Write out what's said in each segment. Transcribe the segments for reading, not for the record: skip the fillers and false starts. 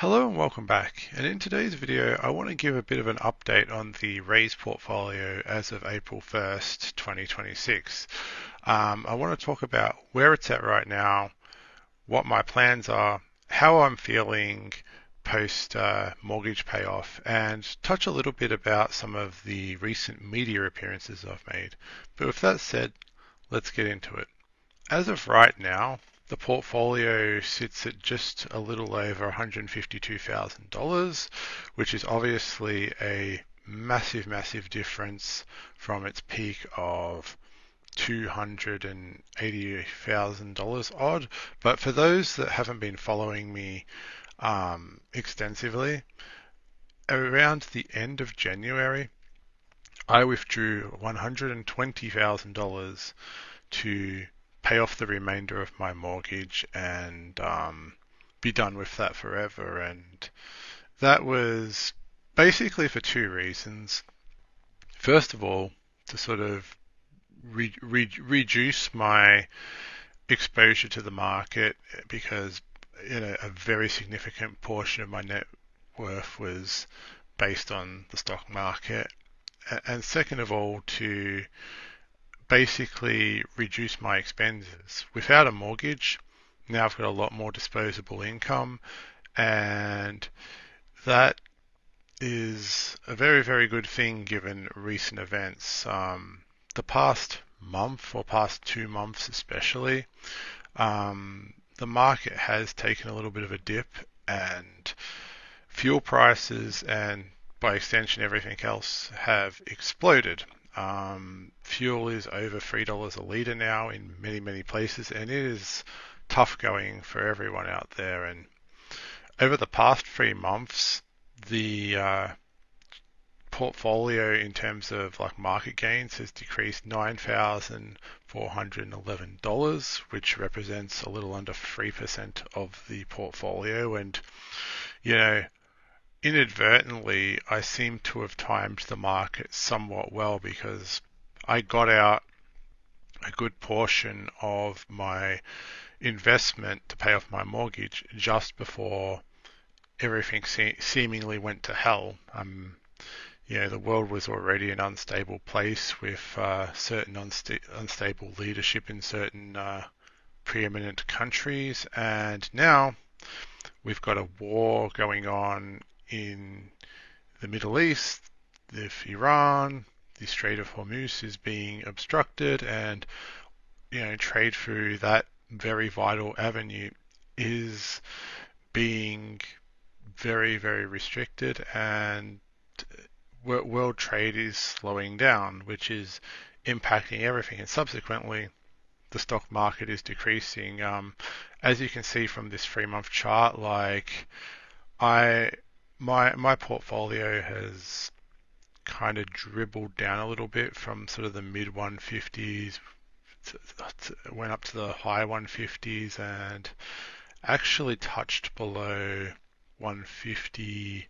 Hello and welcome back. And in today's video, I want to give a bit of an update on the Raiz portfolio as of April 1st, 2026. I want to talk about where it's at right now, what my plans are, how I'm feeling post mortgage payoff, and touch a little bit about some of the recent media appearances I've made. But with that said, let's get into it. As of right now, the portfolio sits at just a little over $152,000, which is obviously a massive, massive difference from its peak of $280,000 odd. But for those that haven't been following me extensively, around the end of January, I withdrew $120,000 to pay off the remainder of my mortgage and be done with that forever. And that was basically for two reasons. First of all, to sort of reduce my exposure to the market because a very significant portion of my net worth was based on the stock market. And second of all, to basically reduce my expenses. Without a mortgage, now I've got a lot more disposable income, and that is a very, very good thing given recent events. The past month or past 2 months, especially, the market has taken a little bit of a dip, and fuel prices and by extension everything else have exploded. Fuel is over $3 a litre now in many, many places, and it is tough going for everyone out there. And over the past 3 months, the portfolio in terms of like market gains has decreased $9,411, which represents a little under 3% of the portfolio. And, you know, inadvertently, I seem to have timed the market somewhat well because I got out a good portion of my investment to pay off my mortgage just before everything seemingly went to hell. The world was already an unstable place with certain unstable leadership in certain preeminent countries, and now we've got a war going on in the Middle East, if Iran, the Strait of Hormuz is being obstructed, and trade through that very vital avenue is being very, very restricted, and world trade is slowing down, which is impacting everything, and subsequently the stock market is decreasing. As you can see from this 3 month chart, like I my portfolio has kind of dribbled down a little bit from sort of the mid 150s, went up to the high 150s, and actually touched below 150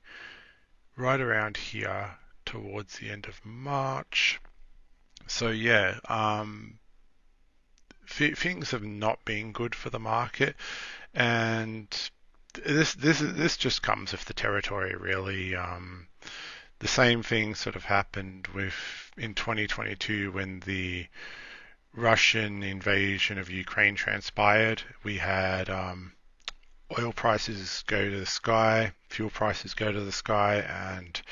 right around here towards the end of March. So yeah, things have not been good for the market, and this just comes with the territory, really. The same thing sort of happened with in 2022 when the Russian invasion of Ukraine transpired. We had oil prices go to the sky, fuel prices go to the sky, and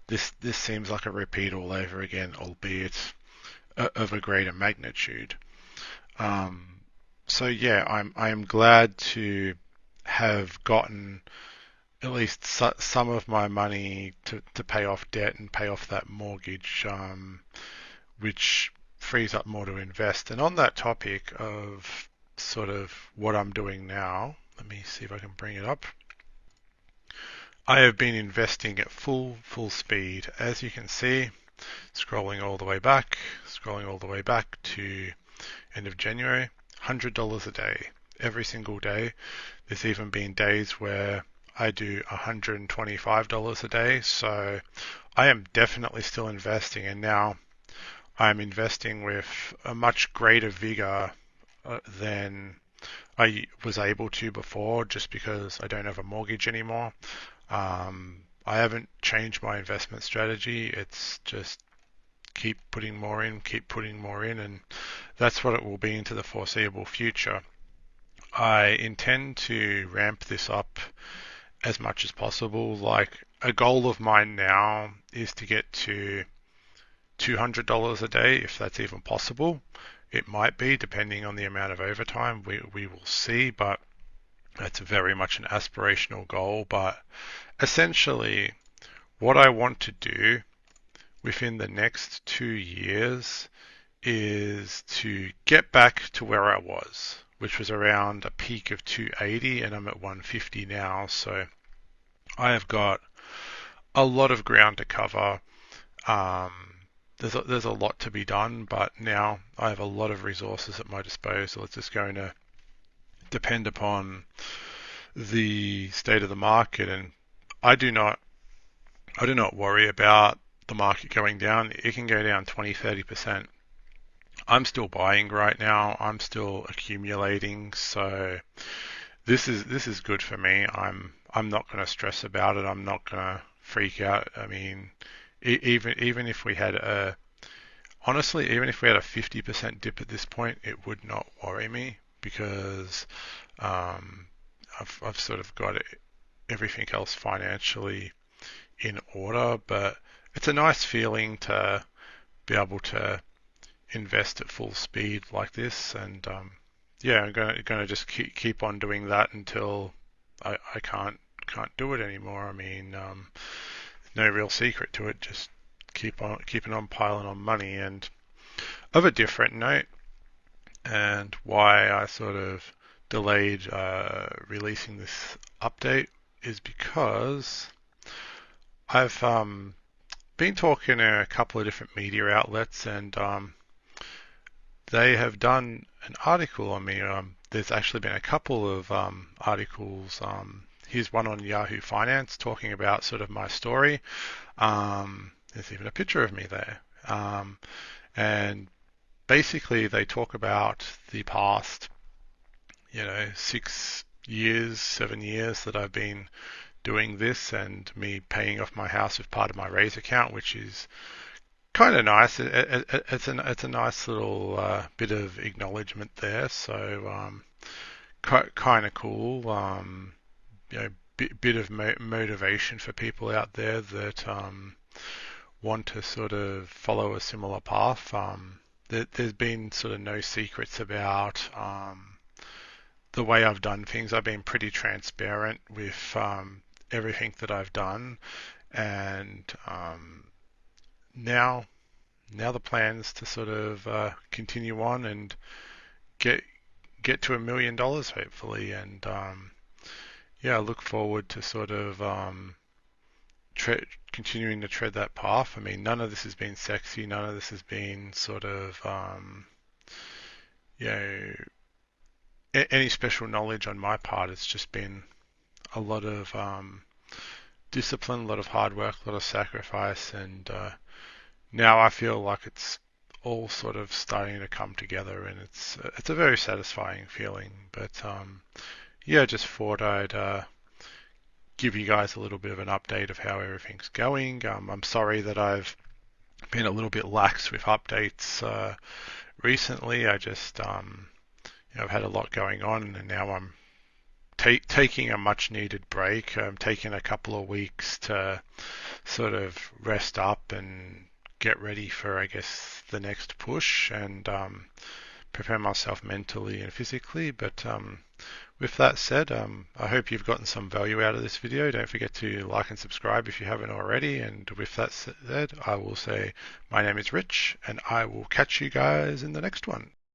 this seems like a repeat all over again, albeit of a greater magnitude. So yeah, I am glad to have gotten at least some of my money to pay off debt and pay off that mortgage, which frees up more to invest. And on that topic of sort of what I'm doing now, let me see if I can bring it up. I have been investing at full speed. As you can see, scrolling all the way back to end of January, $100 a day, every single day. There's even been days where I do $125 a day. So I am definitely still investing, and now I'm investing with a much greater vigor than I was able to before just because I don't have a mortgage anymore. I haven't changed my investment strategy. It's just keep putting more in, keep putting more in, and that's what it will be into the foreseeable future. I intend to ramp this up as much as possible. Like a goal of mine now is to get to $200 a day, if that's even possible. It might be, depending on the amount of overtime. We will see, but that's very much an aspirational goal. But essentially, what I want to do within the next 2 years is to get back to where I was, which was around a peak of 280, and I'm at 150 now. So I have got a lot of ground to cover. Um, there's a lot to be done, but now I have a lot of resources at my disposal. It's just going to depend upon the state of the market, and I do not I do not worry about the market going down. It can go down 20, 30%. I'm still buying right now. I'm still accumulating, so this is good for me. I'm not going to stress about it. I'm not going to freak out. I mean, even if we had a honestly, even if we had a 50% dip at this point, it would not worry me because um, I've sort of got everything else financially in order. But it's a nice feeling to be able to invest at full speed like this, and yeah, I'm gonna just keep on doing that until I can't do it anymore. I mean, no real secret to it. Just keeping on piling on money. And of a different note, and why I sort of delayed releasing this update is because I've been talking to a couple of different media outlets, and they have done an article on me. There's actually been a couple of articles. Here's one on Yahoo Finance talking about sort of my story. There's even a picture of me there. And basically, they talk about the past, 6 years, 7 years that I've been doing this, and me paying off my house with part of my Raiz account, which is kind of nice. It's a nice little bit of acknowledgement there. So kind of cool. Bit of motivation for people out there that want to sort of follow a similar path. There's been sort of no secrets about the way I've done things. I've been pretty transparent with everything that I've done, and now the plan is to sort of continue on and get to $1 million hopefully. And yeah, I look forward to sort of continuing to tread that path. I mean, none of this has been sexy. None of this has been sort of you know any special knowledge on my part. It's just been a lot of discipline, a lot of hard work, a lot of sacrifice, and now I feel like it's all sort of starting to come together, and it's a very satisfying feeling. But yeah, just thought I'd give you guys a little bit of an update of how everything's going. I'm sorry that I've been a little bit lax with updates recently. I just I've had a lot going on, and now I'm taking a much needed break. I'm taking a couple of weeks to sort of rest up and get ready for, I guess, the next push, and prepare myself mentally and physically. But with that said, I hope you've gotten some value out of this video. Don't forget to like and subscribe if you haven't already. And with that said, I will say my name is Rich, and I will catch you guys in the next one.